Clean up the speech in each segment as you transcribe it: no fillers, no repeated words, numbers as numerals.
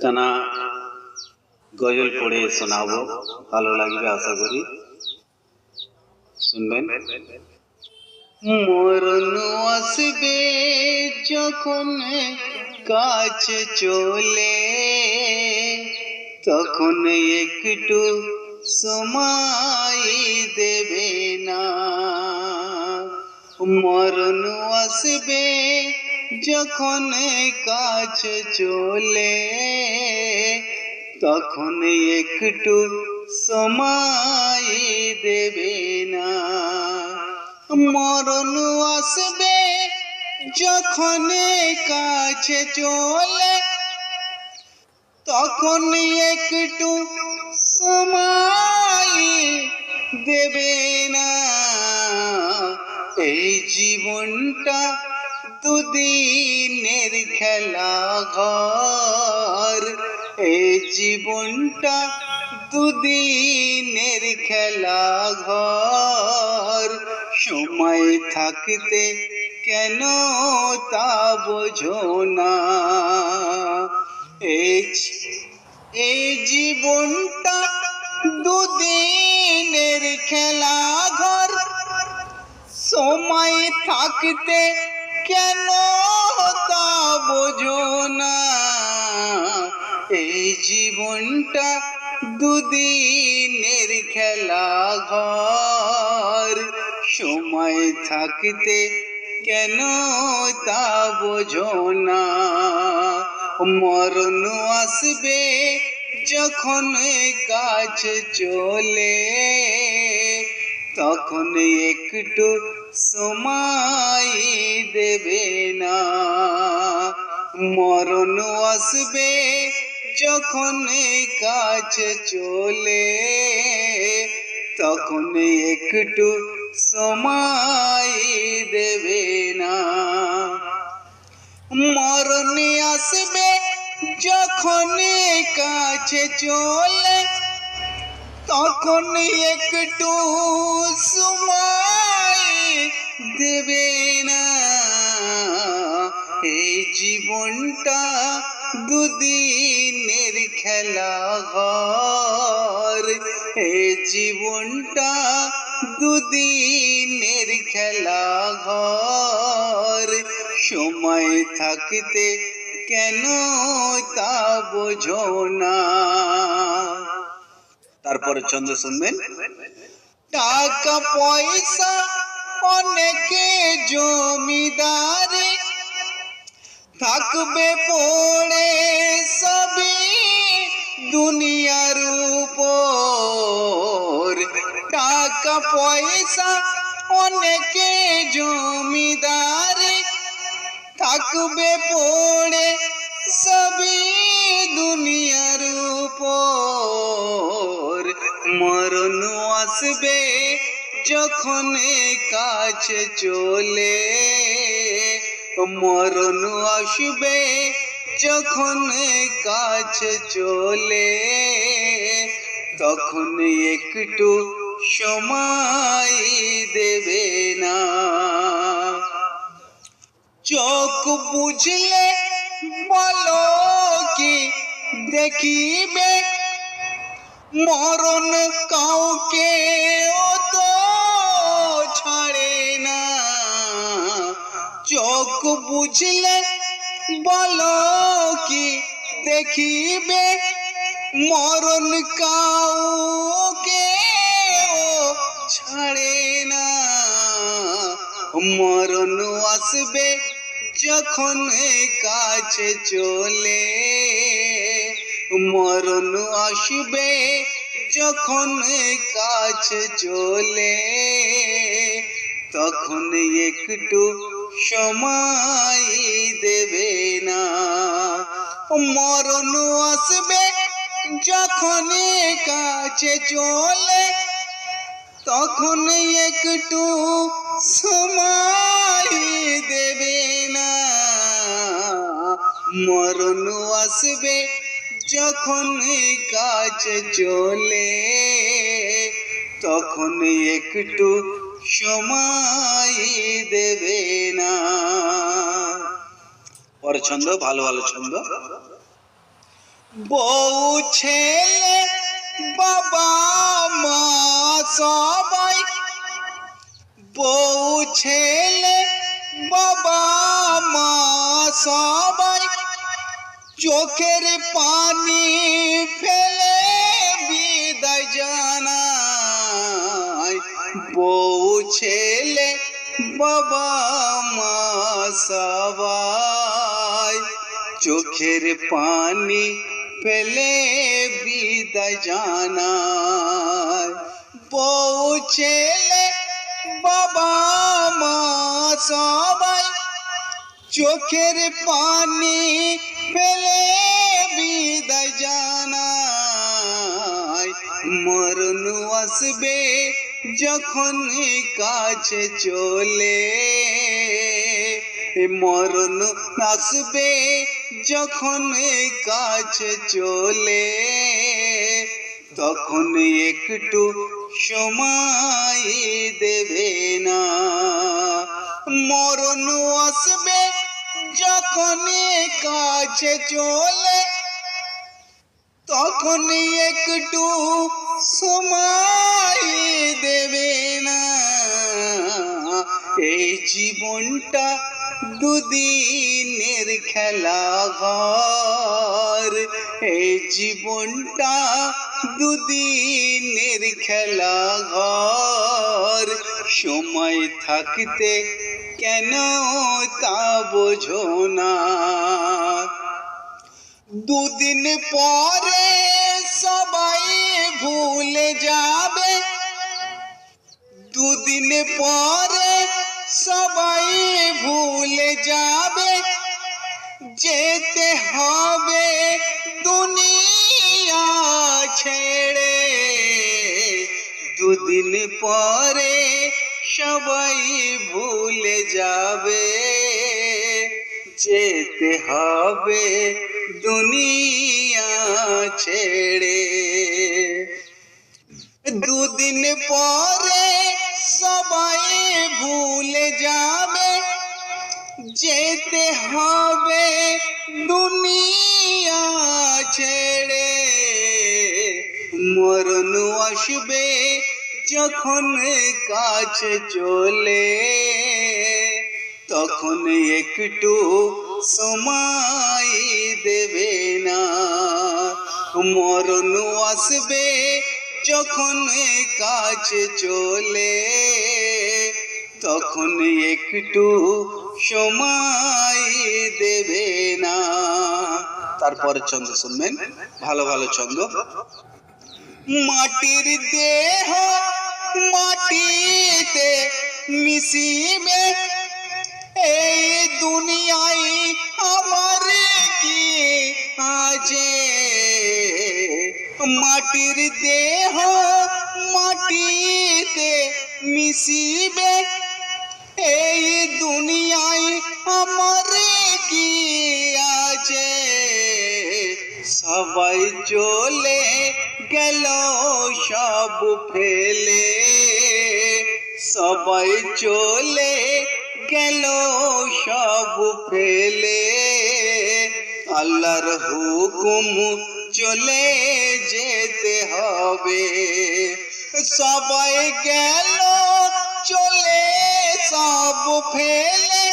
জানা গজল পড়ে শোনাবো, ভালো লাগবে আশা করি, শুনবেন। মরণ আসবে যখন কাছে চলে, তখন একটু সময় দেবে না। মরণ আসবে যখন কাছে চলে, তখন একটু সময় দেবে না। মরণ আসবে যখন কাছে চলে, তখন একটু সময় দেবে না। এই জীবনটা দুদিনের খেলা ঘর, এই জীবনটা দুদিনের খেলা ঘর। সময় থাকতে কেন তা বোঝো না। এই জীবনটা দুদিনের খেলা ঘর, সময় থাকতে কেন তা বোঝো না। এই জীবনটা দুদিনের খেলা ঘর, সময় থাকতে কেন তা বোঝো না। মরণ আসবে যখন কাছে চলে, তখন একটু সময় দেবে না। মরণ আসবে যখন কাছে চলে, তখন একটু সময় দেবে না। মরণ আসবে যখন কাছে চলে, তখন একটু সময় দেবে না। এই জীবনটা দুদিনের খেলা ঘর, এই জীবনটা দুদিনের খেলা ঘর। সময় থাকতে কেন তা বোঝো না। তারপরে ছন্দ শুনবেন। টাকা পয়সা অনেকে জমিদারি, থাকবে পড়ে সবই দুনিয়ার উপর। টাকা পয়সা অনেকে জমিদারি, থাকবে পড়ে সবই দুনিয়ার উপর। মরণ আসবে যখন কাছে চলে, মরণ আসবে যখন কাছে চলে, তখন একটু সময় দেবে না। চোখ বুঝলে বলো কি দেখিবে, মরণ কাউকে তো ছাড়ে না। চোখ বুঝলে বলো কি দেখিবে, মরণ কাউকে ছাড়ে না। মরণ আসবে যখন কাছে চলে, মরণ আসবে যখন কাছে চলে, তখন একটু সময় দেবে না। মরণ আসবে যখন কাছে চলে, তখন একটু সময় দেবে না। মরণ আসবে যখন কাছে চলে, তখন একটু সময় দেবে না। পরের ছন্দ, ভালো ভালো ছন্দ। বউ ছেলে বাবা মা সবাই, বউ ছেলে বাবা মা সবাই চোখের পানি ফেলে বিদায় জানায়। বউ ছেলে বাবা মা সবাই চোখের পানি ফেলে বিদায় জানায়। বউ ছেলে বাবা মা সবাই চোখের পানি ফেলে বিদায় জানায়। মরণ আসবে যখন কাছে চলে, মরণ আসবে যখন কাছে চলে, তখন একটু সময় দেবে না। মরণ আসবে যখন কাছে চলে, তখন একটু সময় দেবে না। এই জীবনটা দুদিনের খেলা ঘর, এই জীবনটা দুদিনের খেলা ঘর। সময় থাকতে কেন তা বোঝো না। দুদিন পরে সবাই ভুলে যাবে, দুদিন পরে সবাই ভুলে যাবে। যেতে হবে দুনিয়া ছেড়ে, দুদিন পরে সবাই ভুলে যাবে। যেতে হবে দুনিয়া ছেড়ে, দুদিন পরে সবাই ভুলে যাবে। যেতে হবে দুনিয়া ছেড়ে, মরণ আসবে যখন কাছে চলে, তখন একটু সময় দেবে না। মরণ আসবে যখন কাছে চলে, তখন একটু সময় দেবে না। তারপরে ছন্দ শুনবেন, ভালো ভালো ছন্দ। মাটির দেহ মাটিতে মিশিবে, এই দুনিয়ায় আমার কি আছে। মাটির দেহ মাটিতে মিশিবে, এই দুনিয়ায় আমার কি আছে। সবাই চলে গেল সব ফেলে, সবাই চলে গেল সব ফেলে। আল্লাহর হুকুম চলে যেতে হবে। সবাই গেল চলে সব ফেলে,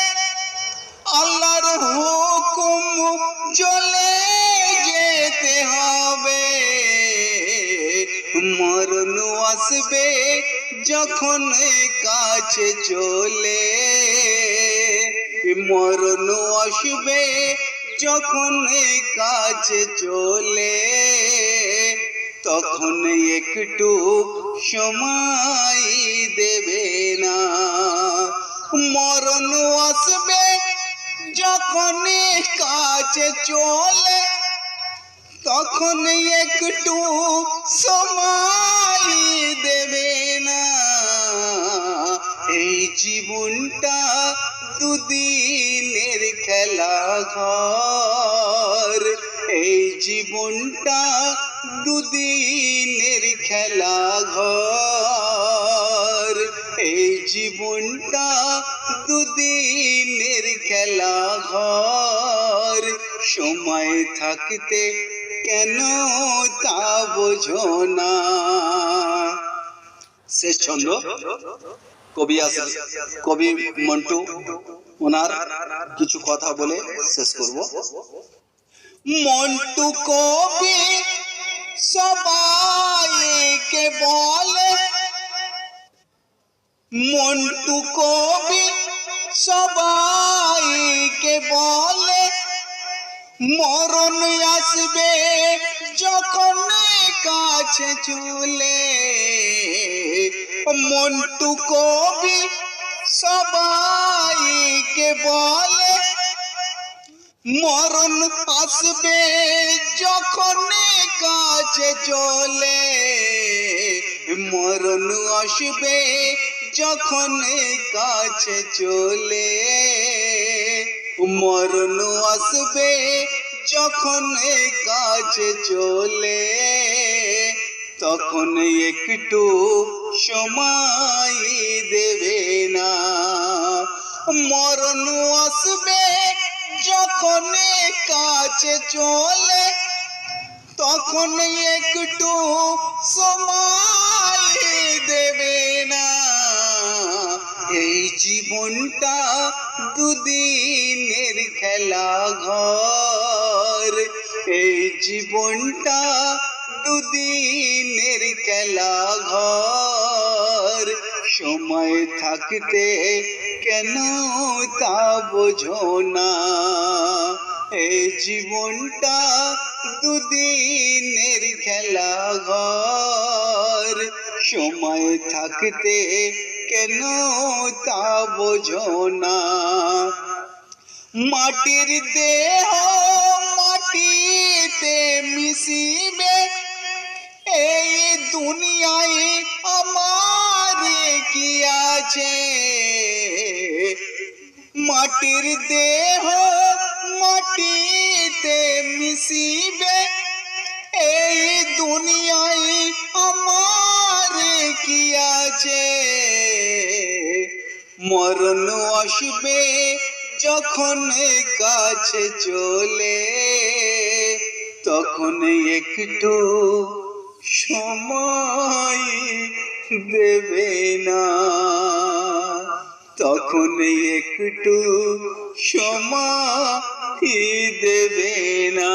আল্লাহর হুকুম চলে যেতে হবে। মরণ আসবে যখন কাছে চলে, মরণ আসবে যখন কাছে চলে, তখন একটু সময় দেবে না। মরণ আসবে যখন কাছে চলে, তখন একটু সময় দেবে না। এই জীবনটা দুদিনের খেলা ঘর, এই জীবনটা দুদিনের খেলা ঘর, এই জীবনটা দুদিনের খেলা ঘর। সময় থাকতে কেন তা বোঝো না। শেষ ছন্দ কবি মন্টু ওনার কিছু কথা বলে শেষ করব। মন্টু কবি সবাইকে বলে, মন্টু কবি সবাইকে বলে, মরণ আসবে যখন কাছে চলে। মন্টু কবি সবাইকে বলে, মরণ আসবে যখন কাছে চলে। মরণ আসবে যখন কাছে চলে। মরণ আসবে যখন কাছে চলে। তখন একটু সময় দেবে না। মরণ আসবে যখন কাছে চলে, তখন একটু সময় দেবে না। এই জীবনটা দুদিনের খেলা ঘর, এই জীবনটা দুদিনের খেলা ঘর। সময় থাকতে কেন তা বোঝো না। এই জীবনটা দুদিনের খেলা ঘর। সময় থাকতে কেন তা বোঝো না। মাটির দেহ মাটিতে মিশিবে, এই দুনিয়ায় আমার কি আছে। মাটির দেহ মাটিতে মিশিবে, এই দুনিয়ায় আমার কি আছে। মরণ আসবে যখন কাছে চলে, তখন একটু সময় দেবে না। তখন একটু সময় দেবে না।